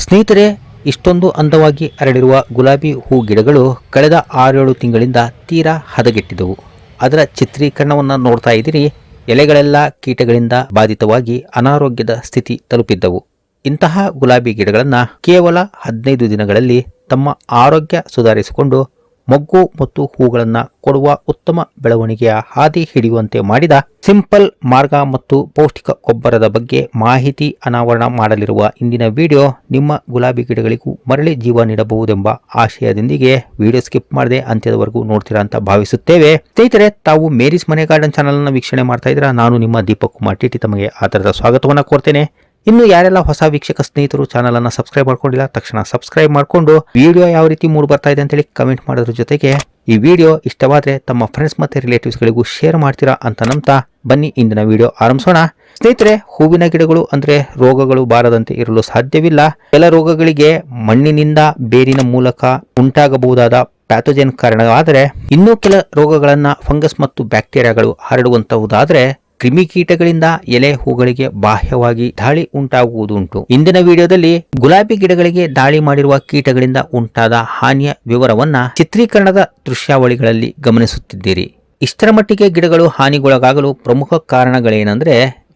ಸ್ನೇಹಿತರೆ, ಇಷ್ಟೊಂದು ಅಂದವಾಗಿ ಅರಳಿರುವ ಗುಲಾಬಿ ಹೂ ಗಿಡಗಳು ಕಳೆದ 6-7 ತಿಂಗಳಿಂದ ತೀರಾ ಹದಗೆಟ್ಟಿದ್ದವು. ಅದರ ಚಿತ್ರೀಕರಣವನ್ನು ನೋಡ್ತಾ ಇದ್ದೀರಿ. ಎಲೆಗಳೆಲ್ಲ ಕೀಟಗಳಿಂದ ಬಾಧಿತವಾಗಿ ಅನಾರೋಗ್ಯದ ಸ್ಥಿತಿ ತಲುಪಿದ್ದವು. ಇಂತಹ ಗುಲಾಬಿ ಗಿಡಗಳನ್ನು ಕೇವಲ 15 ದಿನಗಳಲ್ಲಿ ತಮ್ಮ ಆರೋಗ್ಯ ಸುಧಾರಿಸಿಕೊಂಡು ಮೊಗ್ಗು ಮತ್ತು ಹೂಗಳನ್ನು ಕೊಡುವ ಉತ್ತಮ ಬೆಳವಣಿಗೆಯ ಹಾದಿ ಹಿಡಿಯುವಂತೆ ಮಾಡಿದ ಸಿಂಪಲ್ ಮಾರ್ಗ ಮತ್ತು ಪೌಷ್ಟಿಕ ಗೊಬ್ಬರದ ಬಗ್ಗೆ ಮಾಹಿತಿ ಅನಾವರಣ ಮಾಡಲಿರುವ ಇಂದಿನ ವಿಡಿಯೋ ನಿಮ್ಮ ಗುಲಾಬಿ ಗಿಡಗಳಿಗೂ ಮರಳಿ ಜೀವ ನೀಡಬಹುದೆಂಬ ಆಶಯದೊಂದಿಗೆ ವಿಡಿಯೋ ಸ್ಕಿಪ್ ಮಾಡದೆ ಅಂತ್ಯದವರೆಗೂ ನೋಡ್ತೀರಾ ಅಂತ ಭಾವಿಸುತ್ತೇವೆ. ಸ್ನೇಹಿತರೆ, ತಾವು ಮೇರಿಸ್ ಮನೆ ಗಾರ್ಡನ್ ಚಾನಲ್ ಅನ್ನು ವೀಕ್ಷಣೆ ಮಾಡ್ತಾ ಇದ್ದೀರಾ. ನಾನು ನಿಮ್ಮ ದೀಪಕ್ ಕುಮಾರ್ ಟಿಟಿ ತಮಗೆ ಆಧಾರದ ಸ್ವಾಗತವನ್ನು ಕೋರ್ತೇನೆ. ಇನ್ನು ಯಾರೆಲ್ಲ ಹೊಸ ವೀಕ್ಷಕ ಸ್ನೇಹಿತರು ಚಾನಲ್ ಅನ್ನು ಸಬ್ಸ್ಕ್ರೈಬ್ ಮಾಡ್ಕೊಂಡಿಲ್ಲ, ತಕ್ಷಣ ಸಬ್ಸ್ಕ್ರೈಬ್ ಮಾಡಿಕೊಂಡು ವಿಡಿಯೋ ಯಾವ ರೀತಿ ಮೂಡ್ ಬರ್ತಾ ಇದೆ ಅಂತೇಳಿ ಕಮೆಂಟ್ ಮಾಡೋದ್ರ ಜೊತೆಗೆ ಈ ವಿಡಿಯೋ ಇಷ್ಟವಾದ್ರೆ ತಮ್ಮ ಫ್ರೆಂಡ್ಸ್ ಮತ್ತೆ ರಿಲೇಟಿವ್ಸ್ ಗಳಿಗೂ ಶೇರ್ ಮಾಡ್ತೀರಾ ಅಂತ ನಂಬ್ತಾ ಬನ್ನಿ ಇಂದಿನ ವಿಡಿಯೋ ಆರಂಭಿಸೋಣ. ಸ್ನೇಹಿತರೆ, ಹೂವಿನ ಗಿಡಗಳು ಅಂದ್ರೆ ರೋಗಗಳು ಬಾರದಂತೆ ಇರಲು ಸಾಧ್ಯವಿಲ್ಲ. ಕೆಲ ರೋಗಗಳಿಗೆ ಮಣ್ಣಿನಿಂದ ಬೇರಿನ ಮೂಲಕ ಉಂಟಾಗಬಹುದಾದ ಪ್ಯಾಥೋಜನ್ ಕಾರಣವಾದರೆ, ಇನ್ನೂ ಕೆಲ ರೋಗಗಳನ್ನ ಫಂಗಸ್ ಮತ್ತು ಬ್ಯಾಕ್ಟೀರಿಯಾಗಳು ಹರಡುವಂತಹುದಾದ್ರೆ ಕ್ರಿಮಿಕೀಟಗಳಿಂದ ಎಲೆ ಹೂಗಳಿಗೆ ಬಾಹ್ಯವಾಗಿ ದಾಳಿ ಉಂಟಾಗುವುದುಂಟು. ಇಂದಿನ ವಿಡಿಯೋದಲ್ಲಿ ಗುಲಾಬಿ ಗಿಡಗಳಿಗೆ ದಾಳಿ ಮಾಡಿರುವ ಕೀಟಗಳಿಂದ ಉಂಟಾದ ಹಾನಿಯ ವಿವರವನ್ನ ಚಿತ್ರೀಕರಣದ ದೃಶ್ಯಾವಳಿಗಳಲ್ಲಿ ಗಮನಿಸುತ್ತಿದ್ದೀರಿ. ಇಷ್ಟರ ಮಟ್ಟಿಗೆ ಗಿಡಗಳು ಹಾನಿಗೊಳಗಾಗಲು ಪ್ರಮುಖ ಕಾರಣಗಳೇನೆಂದ್ರೆ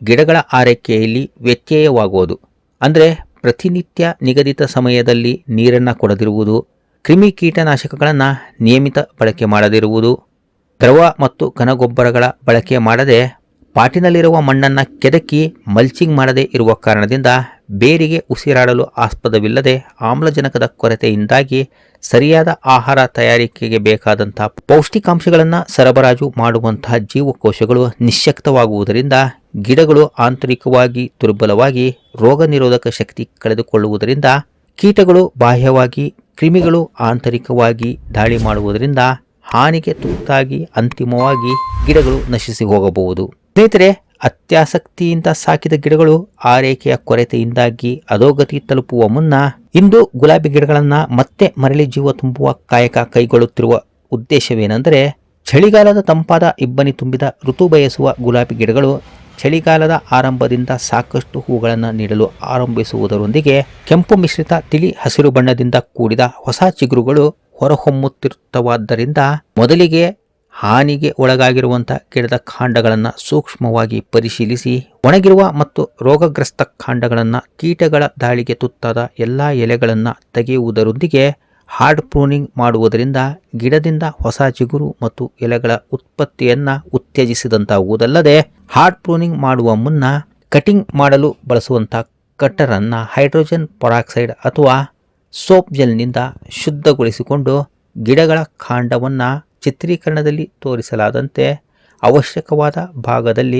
ಗಿಡಗಳ ಆರೈಕೆಯಲ್ಲಿ ವ್ಯತ್ಯಯವಾಗುವುದು, ಅಂದ್ರೆ ಪ್ರತಿನಿತ್ಯ ನಿಗದಿತ ಸಮಯದಲ್ಲಿ ನೀರನ್ನ ಕೊಡದಿರುವುದು, ಕ್ರಿಮಿ ಕೀಟನಾಶಕಗಳನ್ನ ನಿಯಮಿತ ಬಳಕೆ ಮಾಡದಿರುವುದು, ದ್ರವ ಮತ್ತು ಘನಗೊಬ್ಬರಗಳ ಬಳಕೆ ಮಾಡದೆ ಪಾಟಿನಲ್ಲಿರುವ ಮಣ್ಣನ್ನು ಕೆದಕಿ ಮಲ್ಚಿಂಗ್ ಮಾಡದೇ ಇರುವ ಕಾರಣದಿಂದ ಬೇರಿಗೆ ಉಸಿರಾಡಲು ಆಸ್ಪದವಿಲ್ಲದೆ ಆಮ್ಲಜನಕದ ಕೊರತೆಯಿಂದಾಗಿ ಸರಿಯಾದ ಆಹಾರ ತಯಾರಿಕೆಗೆ ಬೇಕಾದಂತಹ ಪೌಷ್ಟಿಕಾಂಶಗಳನ್ನು ಸರಬರಾಜು ಮಾಡುವಂತಹ ಜೀವಕೋಶಗಳು ನಿಶ್ಶಕ್ತವಾಗುವುದರಿಂದ ಗಿಡಗಳು ಆಂತರಿಕವಾಗಿ ದುರ್ಬಲವಾಗಿ ರೋಗ ನಿರೋಧಕ ಶಕ್ತಿ ಕಳೆದುಕೊಳ್ಳುವುದರಿಂದ ಕೀಟಗಳು ಬಾಹ್ಯವಾಗಿ, ಕ್ರಿಮಿಗಳು ಆಂತರಿಕವಾಗಿ ದಾಳಿ ಮಾಡುವುದರಿಂದ ಹಾನಿಗೆ ತುತ್ತಾಗಿ ಅಂತಿಮವಾಗಿ ಗಿಡಗಳು ನಶಿಸಿ ಹೋಗಬಹುದು. ಸ್ನೇಹಿತರೆ, ಅತ್ಯಾಸಕ್ತಿಯಿಂದ ಸಾಕಿದ ಗಿಡಗಳು ಆರೈಕೆಯ ಕೊರತೆಯಿಂದಾಗಿ ಅಧೋಗತಿ ತಲುಪುವ ಮುನ್ನ ಇಂದು ಗುಲಾಬಿ ಗಿಡಗಳನ್ನ ಮತ್ತೆ ಮರಳಿ ಜೀವ ತುಂಬುವ ಕಾಯಕ ಕೈಗೊಳ್ಳುತ್ತಿರುವ ಉದ್ದೇಶವೇನೆಂದರೆ, ಚಳಿಗಾಲದ ತಂಪಾದ ಇಬ್ಬನಿ ತುಂಬಿದ ಋತು ಬಯಸುವ ಗುಲಾಬಿ ಗಿಡಗಳು ಚಳಿಗಾಲದ ಆರಂಭದಿಂದ ಸಾಕಷ್ಟು ಹೂಗಳನ್ನು ನೀಡಲು ಆರಂಭಿಸುವುದರೊಂದಿಗೆ ಕೆಂಪು ಮಿಶ್ರಿತ ತಿಳಿ ಹಸಿರು ಬಣ್ಣದಿಂದ ಕೂಡಿದ ಹೊಸ ಚಿಗುರುಗಳು ಹೊರಹೊಮ್ಮುತ್ತಿರುತ್ತವಾದ್ದರಿಂದ ಮೊದಲಿಗೆ ಹಾನಿಗೆ ಒಳಗಾಗಿರುವಂತಹ ಗಿಡದ ಕಾಂಡಗಳನ್ನು ಸೂಕ್ಷ್ಮವಾಗಿ ಪರಿಶೀಲಿಸಿ ಒಣಗಿರುವ ಮತ್ತು ರೋಗಗ್ರಸ್ತ ಕಾಂಡಗಳನ್ನು ಕೀಟಗಳ ದಾಳಿಗೆ ತುತ್ತಾದ ಎಲ್ಲಾ ಎಲೆಗಳನ್ನು ತೆಗೆಯುವುದರೊಂದಿಗೆ ಹಾರ್ಡ್ ಪ್ರೂನಿಂಗ್ ಮಾಡುವುದರಿಂದ ಗಿಡದಿಂದ ಹೊಸ ಚಿಗುರು ಮತ್ತು ಎಲೆಗಳ ಉತ್ಪತ್ತಿಯನ್ನ ಉತ್ತೇಜಿಸಿದಂತಾಗುವುದಲ್ಲದೆ, ಹಾರ್ಡ್ ಪ್ರೂನಿಂಗ್ ಮಾಡುವ ಮುನ್ನ ಕಟಿಂಗ್ ಮಾಡಲು ಬಳಸುವಂತಹ ಕಟ್ಟರ್ ಅನ್ನ ಹೈಡ್ರೋಜನ್ ಪೆರಾಕ್ಸೈಡ್ ಅಥವಾ ಸೋಪ್ ಜೆಲ್ನಿಂದ ಶುದ್ಧಗೊಳಿಸಿಕೊಂಡು ಗಿಡಗಳ ಕಾಂಡವನ್ನು ಚಿತ್ರೀಕರಣದಲ್ಲಿ ತೋರಿಸಲಾದಂತೆ ಅವಶ್ಯಕವಾದ ಭಾಗದಲ್ಲಿ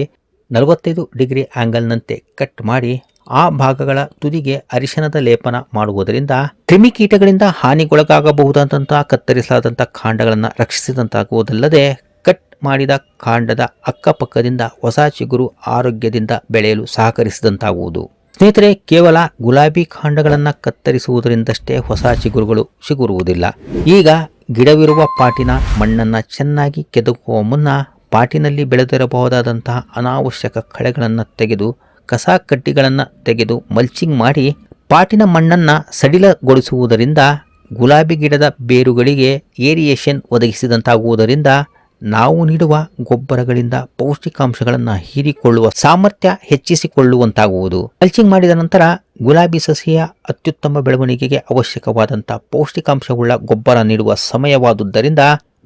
45 ಡಿಗ್ರಿ ಆಂಗಲ್ನಂತೆ ಕಟ್ ಮಾಡಿ ಆ ಭಾಗಗಳ ತುದಿಗೆ ಅರಿಶಿಣದ ಲೇಪನ ಮಾಡುವುದರಿಂದ ಕ್ರಿಮಿಕೀಟಗಳಿಂದ ಹಾನಿಗೊಳಗಾಗಬಹುದಾದಂತಹ ಕತ್ತರಿಸಲಾದಂತಹ ಕಾಂಡಗಳನ್ನು ರಕ್ಷಿಸಿದಂತಾಗುವುದಲ್ಲದೆ, ಕಟ್ ಮಾಡಿದ ಕಾಂಡದ ಅಕ್ಕಪಕ್ಕದಿಂದ ಹೊಸ ಚಿಗುರು ಆರೋಗ್ಯದಿಂದ ಬೆಳೆಯಲು ಸಹಕರಿಸಿದಂತಾಗುವುದು. ಸ್ನೇಹಿತರೆ, ಕೇವಲ ಗುಲಾಬಿ ಕಾಂಡಗಳನ್ನು ಕತ್ತರಿಸುವುದರಿಂದಷ್ಟೇ ಹೊಸ ಚಿಗುರುಗಳು ಸಿಗುರುವುದಿಲ್ಲ. ಈಗ ಗಿಡವಿರುವ ಪಾಟಿನ ಮಣ್ಣನ್ನು ಚೆನ್ನಾಗಿ ಕೆದಕುವ ಮುನ್ನ ಪಾಟಿನಲ್ಲಿ ಬೆಳೆದಿರಬಹುದಾದಂತಹ ಅನಾವಶ್ಯಕ ಕಳೆಗಳನ್ನು ತೆಗೆದು ಕಸ ಕಡ್ಡಿಗಳನ್ನು ತೆಗೆದು ಮಲ್ಚಿಂಗ್ ಮಾಡಿ ಪಾಟಿನ ಮಣ್ಣನ್ನು ಸಡಿಲಗೊಳಿಸುವುದರಿಂದ ಗುಲಾಬಿ ಗಿಡದ ಬೇರುಗಳಿಗೆ ಏರಿಯೇಷನ್ ಒದಗಿಸಿದಂತಾಗುವುದರಿಂದ ನಾವು ನೀಡುವ ಗೊಬ್ಬರಗಳಿಂದ ಪೌಷ್ಟಿಕಾಂಶಗಳನ್ನು ಹೀರಿಕೊಳ್ಳುವ ಸಾಮರ್ಥ್ಯ ಹೆಚ್ಚಿಸಿಕೊಳ್ಳುವಂತಾಗುವುದು. ಮಲ್ಚಿಂಗ್ ಮಾಡಿದ ನಂತರ ಗುಲಾಬಿ ಸಸಿಯ ಅತ್ಯುತ್ತಮ ಬೆಳವಣಿಗೆಗೆ ಅವಶ್ಯಕವಾದಂತಹ ಪೌಷ್ಟಿಕಾಂಶವುಳ್ಳ ಗೊಬ್ಬರ ನೀಡುವ ಸಮಯವಾದುದರಿಂದ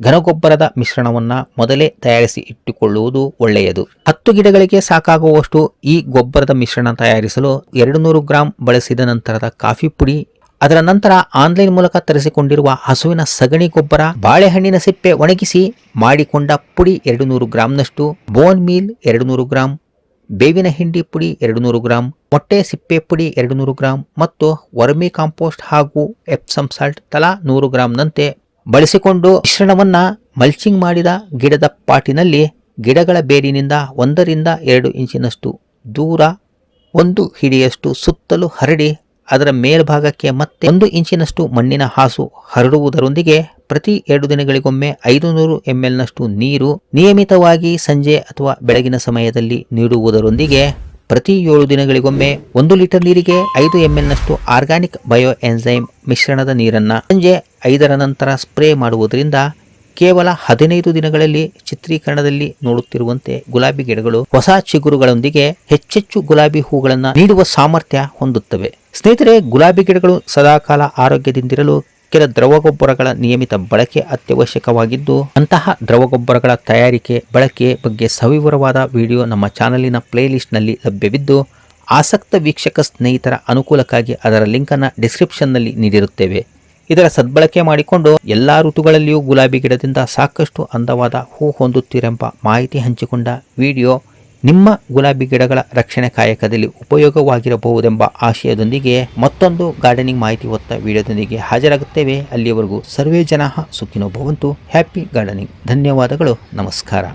ಘನಗೊಬ್ಬರದ ಮಿಶ್ರಣವನ್ನ ಮೊದಲೇ ತಯಾರಿಸಿ ಇಟ್ಟುಕೊಳ್ಳುವುದು ಒಳ್ಳೆಯದು. 10 ಗಿಡಗಳಿಗೆ ಸಾಕಾಗುವಷ್ಟು ಈ ಗೊಬ್ಬರದ ಮಿಶ್ರಣ ತಯಾರಿಸಲು 200 ಗ್ರಾಂ ಬಳಸಿದ ನಂತರದ ಕಾಫಿ ಪುಡಿ, ಅದರ ನಂತರ ಆನ್ಲೈನ್ ಮೂಲಕ ತರಿಸಿಕೊಂಡಿರುವ ಹಸುವಿನ ಸಗಣಿ ಗೊಬ್ಬರ, ಬಾಳೆಹಣ್ಣಿನ ಸಿಪ್ಪೆ ಒಣಗಿಸಿ ಮಾಡಿಕೊಂಡ ಪುಡಿ 200 ಗ್ರಾಂನಷ್ಟು, ಬೋನ್ ಮೀಲ್ 200 ಗ್ರಾಂ, ಬೇವಿನ ಹಿಂಡಿ ಪುಡಿ 200 ಗ್ರಾಂ, ಮೊಟ್ಟೆ ಸಿಪ್ಪೆ ಪುಡಿ 200 ಗ್ರಾಂ ಮತ್ತು ವರ್ಮಿ ಕಾಂಪೋಸ್ಟ್ ಹಾಗೂ ಎಪ್ಸಮ್ ಸಾಲ್ಟ್ ತಲಾ 100 ಗ್ರಾಂನಂತೆ ಬಳಸಿಕೊಂಡು ಮಿಶ್ರಣವನ್ನ ಮಲ್ಚಿಂಗ್ ಮಾಡಿದ ಗಿಡದ ಪಾಟಿನಲ್ಲಿ ಗಿಡಗಳ ಬೇರಿನಿಂದ 1 ರಿಂದ 2 ಇಂಚಿನಷ್ಟು ದೂರ 1 ಹಿಡಿಯಷ್ಟು ಸುತ್ತಲೂ ಹರಡಿ ಅದರ ಮೇಲ್ಭಾಗಕ್ಕೆ ಮತ್ತೆ 1 ಇಂಚಿನಷ್ಟು ಮಣ್ಣಿನ ಹಾಸು ಹರಡುವುದರೊಂದಿಗೆ ಪ್ರತಿ 2 ದಿನಗಳಿಗೊಮ್ಮೆ 500 ml ನಷ್ಟು ನೀರು ನಿಯಮಿತವಾಗಿ ಸಂಜೆ ಅಥವಾ ಬೆಳಗಿನ ಸಮಯದಲ್ಲಿ ನೀಡುವುದರೊಂದಿಗೆ ಪ್ರತಿ 7 ದಿನಗಳಿಗೊಮ್ಮೆ 1 ಲೀಟರ್ ನೀರಿಗೆ 5 ml ನಷ್ಟು ಆರ್ಗಾನಿಕ್ ಬಯೋ ಎನ್ಸೈಮ್ ಮಿಶ್ರಣದ ನೀರನ್ನು ಸಂಜೆ 5ರ ನಂತರ ಸ್ಪ್ರೇ ಮಾಡುವುದರಿಂದ ಕೇವಲ 15 ದಿನಗಳಲ್ಲಿ ಚಿತ್ರೀಕರಣದಲ್ಲಿ ನೋಡುತ್ತಿರುವಂತೆ ಗುಲಾಬಿ ಗಿಡಗಳು ಹೊಸ ಚಿಗುರುಗಳೊಂದಿಗೆ ಹೆಚ್ಚೆಚ್ಚು ಗುಲಾಬಿ ಹೂಗಳನ್ನು ನೀಡುವ ಸಾಮರ್ಥ್ಯ ಹೊಂದುತ್ತವೆ. ಸ್ನೇಹಿತರೆ, ಗುಲಾಬಿ ಗಿಡಗಳು ಸದಾಕಾಲ ಆರೋಗ್ಯದಿಂದಿರಲು ಕೆಲ ದ್ರವಗೊಬ್ಬರಗಳ ನಿಯಮಿತ ಬಳಕೆ ಅತ್ಯವಶ್ಯಕವಾಗಿದ್ದು, ಅಂತಹ ದ್ರವಗೊಬ್ಬರಗಳ ತಯಾರಿಕೆ ಬಳಕೆ ಬಗ್ಗೆ ಸವಿವರವಾದ ವಿಡಿಯೋ ನಮ್ಮ ಚಾನಲಿನ ಪ್ಲೇಲಿಸ್ಟ್ನಲ್ಲಿ ಲಭ್ಯವಿದ್ದು, ಆಸಕ್ತ ವೀಕ್ಷಕ ಸ್ನೇಹಿತರ ಅನುಕೂಲಕ್ಕಾಗಿ ಅದರ ಲಿಂಕನ್ನು ಡಿಸ್ಕ್ರಿಪ್ಷನ್ನಲ್ಲಿ ನೀಡಿರುತ್ತೇವೆ. ಇದರ ಸದ್ಬಳಕೆ ಮಾಡಿಕೊಂಡು ಎಲ್ಲಾ ಋತುಗಳಲ್ಲಿಯೂ ಗುಲಾಬಿ ಗಿಡದಿಂದ ಸಾಕಷ್ಟು ಅಂದವಾದ ಹೂ ಹೊಂದುತ್ತೀರೆಂಬ ಮಾಹಿತಿ ಹಂಚಿಕೊಂಡ ವಿಡಿಯೋ ನಿಮ್ಮ ಗುಲಾಬಿ ಗಿಡಗಳ ರಕ್ಷಣೆ ಕಾಯಕದಲ್ಲಿ ಉಪಯೋಗವಾಗಿರಬಹುದೆಂಬ ಆಶಯದೊಂದಿಗೆ ಮತ್ತೊಂದು ಗಾರ್ಡನಿಂಗ್ ಮಾಹಿತಿ ಹೊತ್ತ ವಿಡಿಯೋದೊಂದಿಗೆ ಹಾಜರಾಗುತ್ತೇವೆ. ಅಲ್ಲಿಯವರೆಗೂ ಸರ್ವೇ ಜನ ಸುಖಿನೋ ಭವಂತು. Happy gardening. ಧನ್ಯವಾದಗಳು. ನಮಸ್ಕಾರ.